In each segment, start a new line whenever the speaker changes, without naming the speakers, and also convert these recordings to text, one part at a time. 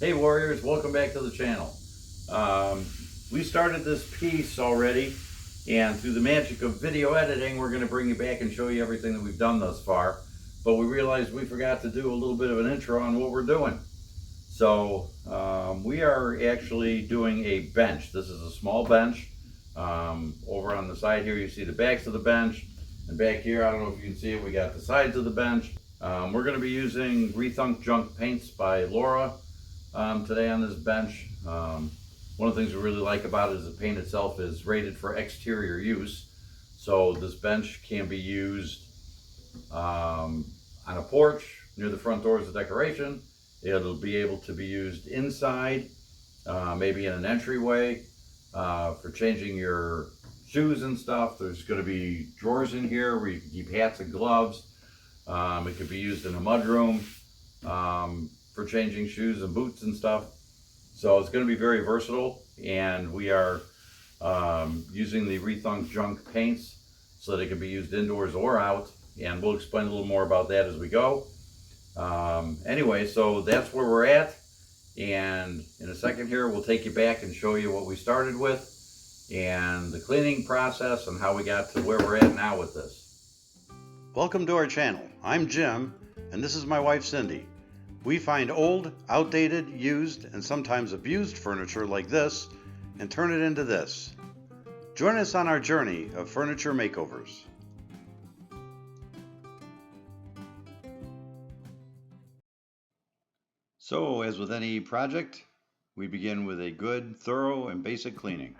Hey Warriors, welcome back to the channel. We started this piece already, and through the magic of video editing, we're going to bring you back and show you everything that we've done thus far. But we realized we forgot to do a little bit of an intro on what we're doing. So we are actually doing a bench. This is a small bench. Over on the side here, you see the backs of the bench. And back here, I don't know if you can see it, we got the sides of the bench. We're going to be using Rethunk Junk Paints by Laura today on this bench. One of the things we really like about it is the paint itself is rated for exterior use. So this bench can be used on a porch near the front door as a decoration. It'll be able to be used inside, maybe in an entryway, for changing your shoes and stuff. There's going to be drawers in here where you can keep hats and gloves. It could be used in a mudroom for changing shoes and boots and stuff. So it's going to be very versatile, and we are using the Rethunk Junk paints so that it can be used indoors or out, and we'll explain a little more about that as we go. Anyway, so that's where we're at, and in a second here we'll take you back and show you what we started with and the cleaning process and how we got to where we're at now with this.
Welcome to our channel. I'm Jim, and this is my wife Cindy. We find old, outdated, used, and sometimes abused furniture like this and turn it into this. Join us on our journey of furniture makeovers. So, as with any project, we begin with a good, thorough, and basic cleaning.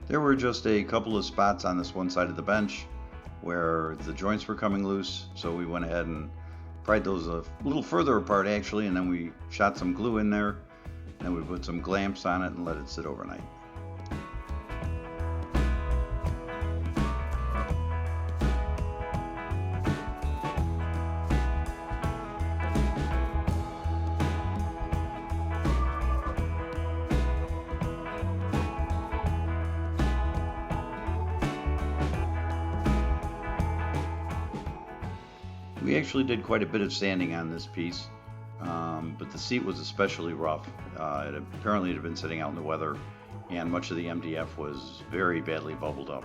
There were just a couple of spots on this one side of the bench where the joints were coming loose, so we went ahead and pried those a little further apart actually, and then we shot some glue in there, and then we put some clamps on it and let it sit overnight. We actually did quite a bit of sanding on this piece, but the seat was especially rough. Apparently it had been sitting out in the weather, and much of the MDF was very badly bubbled up.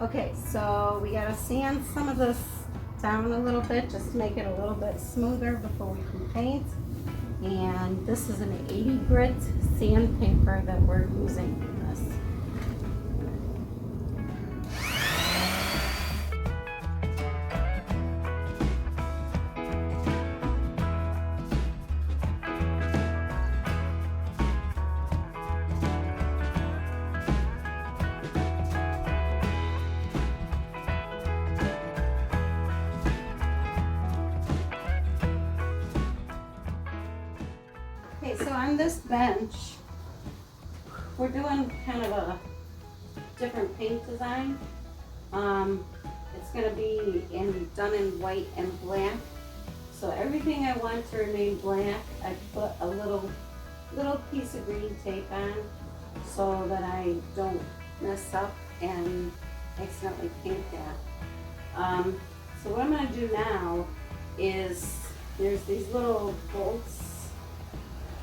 Okay, so we gotta sand some of this down a little bit, just to make it a little bit smoother before we can paint. And this is an 80 grit sandpaper that we're using for this. Okay, so on this bench, we're doing kind of a different paint design. It's going to be done in white and black. So everything I want to remain black, I put a little piece of green tape on so that I don't mess up and accidentally paint that. So what I'm going to do now is there's these little bolts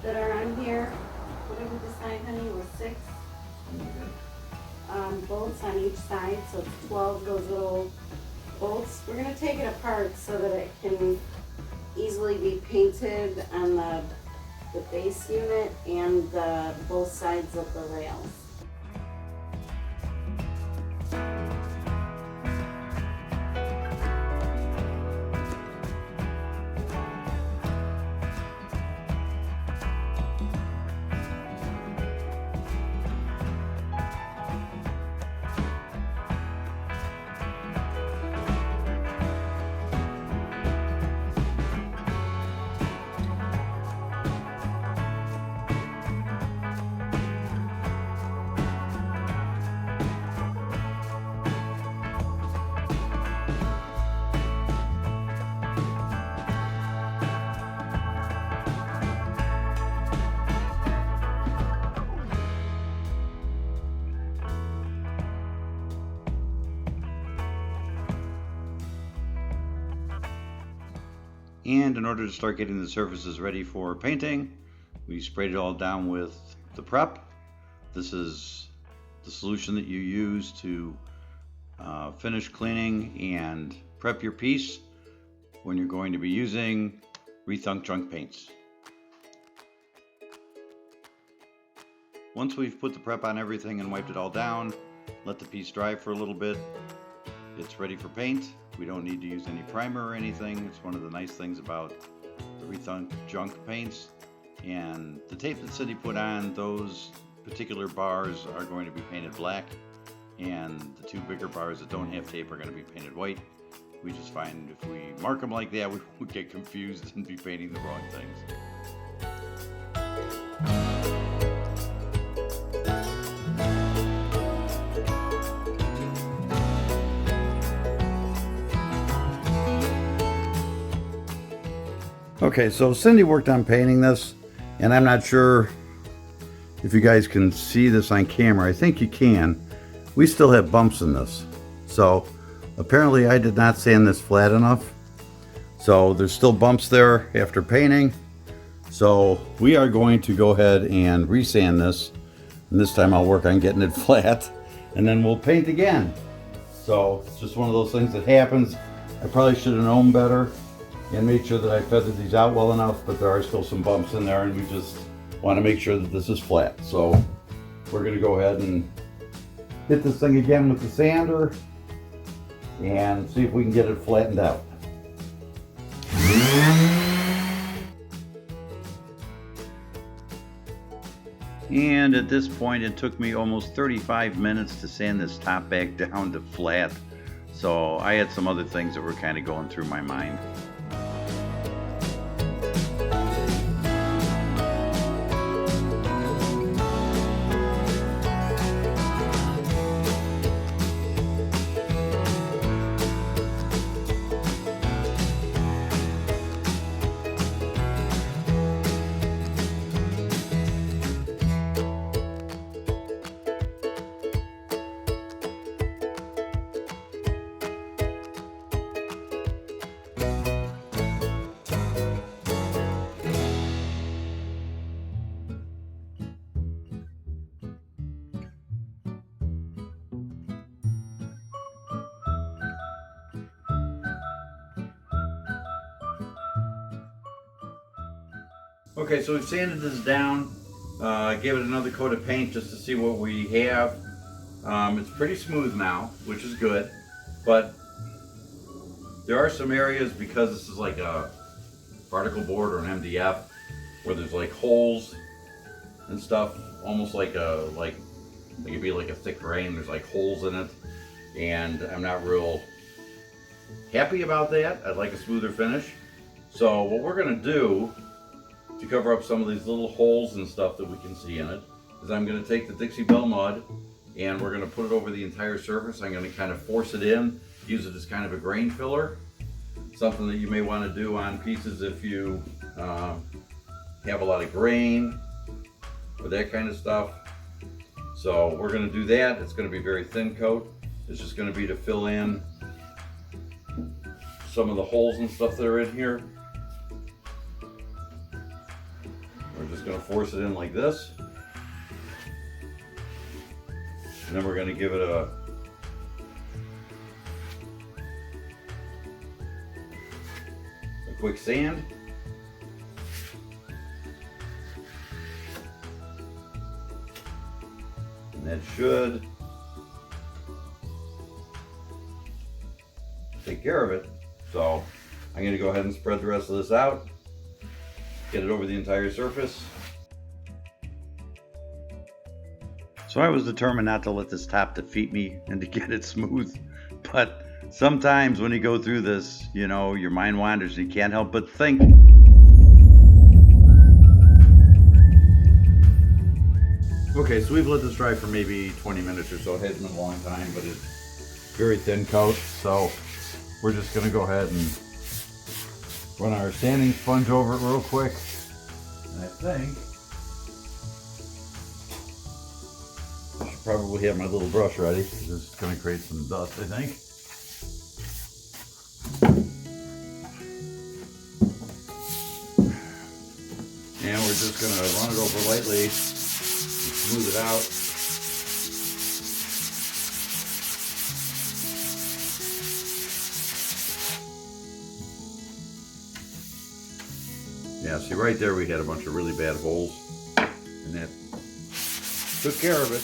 that are on here. What did we decide, honey? It was 6 bolts on each side, so it's 12 of those little bolts. We're going to take it apart so that it can easily be painted on the base unit and both sides of the rails.
And in order to start getting the surfaces ready for painting, we sprayed it all down with the prep. This is the solution that you use to finish cleaning and prep your piece when you're going to be using Rethunk Junk paints. Once we've put the prep on everything and wiped it all down, let the piece dry for a little bit. It's ready for paint. We don't need to use any primer or anything. It's one of the nice things about the Rethunk Junk paints. And the tape that Cindy put on, those particular bars are going to be painted black, and the 2 bigger bars that don't have tape are going to be painted white. We just find if we mark them like that, we would get confused and be painting the wrong things.
Okay, so Cindy worked on painting this, and I'm not sure if you guys can see this on camera. I think you can. We still have bumps in this. So apparently I did not sand this flat enough. So there's still bumps there after painting. So we are going to go ahead and resand this. And this time I'll work on getting it flat, and then we'll paint again. So it's just one of those things that happens. I probably should have known better and made sure that I feathered these out well enough, but there are still some bumps in there, and we just want to make sure that this is flat. So we're going to go ahead and hit this thing again with the sander and see if we can get it flattened out.
And at this point, it took me almost 35 minutes to sand this top back down to flat. So I had some other things that were kind of going through my mind.
Okay, so we've sanded this down, gave it another coat of paint just to see what we have. It's pretty smooth now, which is good, but there are some areas, because this is like a particle board or an MDF, where there's like holes and stuff, almost like it could be like a thick grain. There's like holes in it, and I'm not real happy about that. I'd like a smoother finish. So what we're gonna do to cover up some of these little holes and stuff that we can see in it is I'm gonna take the Dixie Belle mud and we're gonna put it over the entire surface. I'm gonna kind of force it in, use it as kind of a grain filler. Something that you may want to do on pieces if you have a lot of grain or that kind of stuff. So we're going to do that. It's going to be a very thin coat. It's just going to be to fill in some of the holes and stuff that are in here. We're just going to force it in like this. And then we're going to give it a quick sand. And that should take care of it. So I'm going to go ahead and spread the rest of this out, get it over the entire surface.
So I was determined not to let this top defeat me and to get it smooth, but sometimes when you go through this, you know, your mind wanders and you can't help but think.
Okay, so we've let this dry for maybe 20 minutes or so. It hasn't been a long time, but it's very thin coat. So we're just gonna go ahead and run our sanding sponge over it real quick. And I think I should probably have my little brush ready. This is gonna create some dust, I think. And we're just going to run it over lightly and smooth it out. Yeah, see right there we had a bunch of really bad holes, and that took care of it.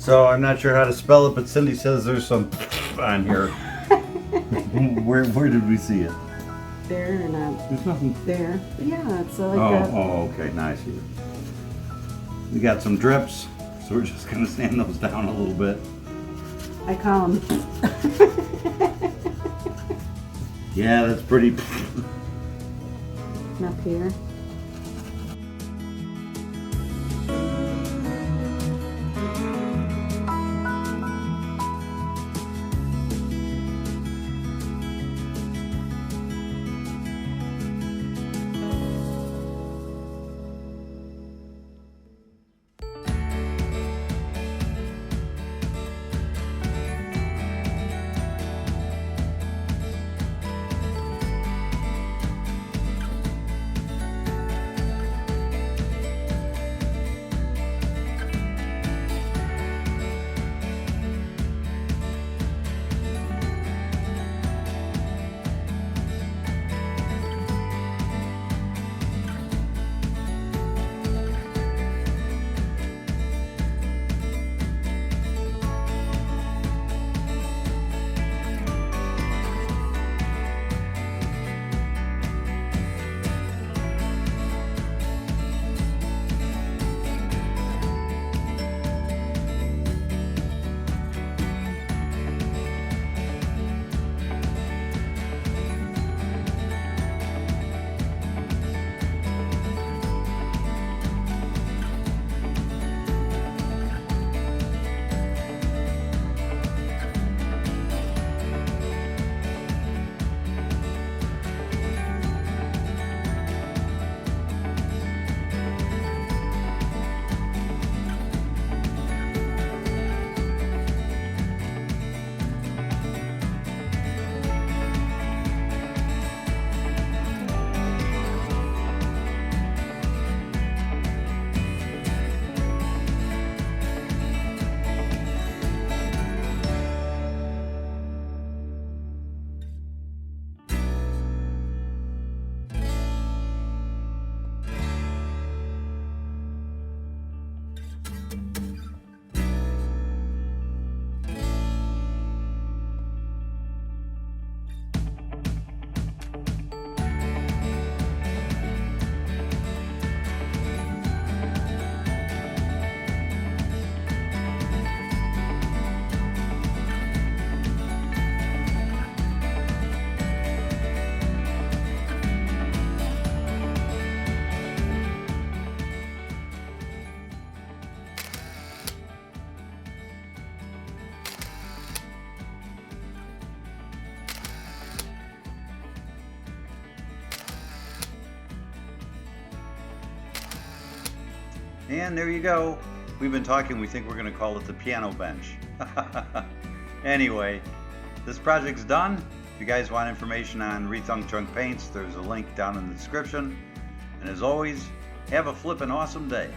So I'm not sure how to spell it, but Cindy says there's some on here. Where did we see it?
There and
There's nothing.
there. Yeah, it's like
Oh, okay, now I see it. We got some drips, so we're just gonna sand those down a little bit.
I call them.
Yeah, that's pretty.
Up here.
And there you go. We've been talking, we think we're going to call it the piano bench. Anyway, this project's done. If you guys want information on Rethunk Junk Paints, there's a link down in the description. And as always, have a flippin' awesome day.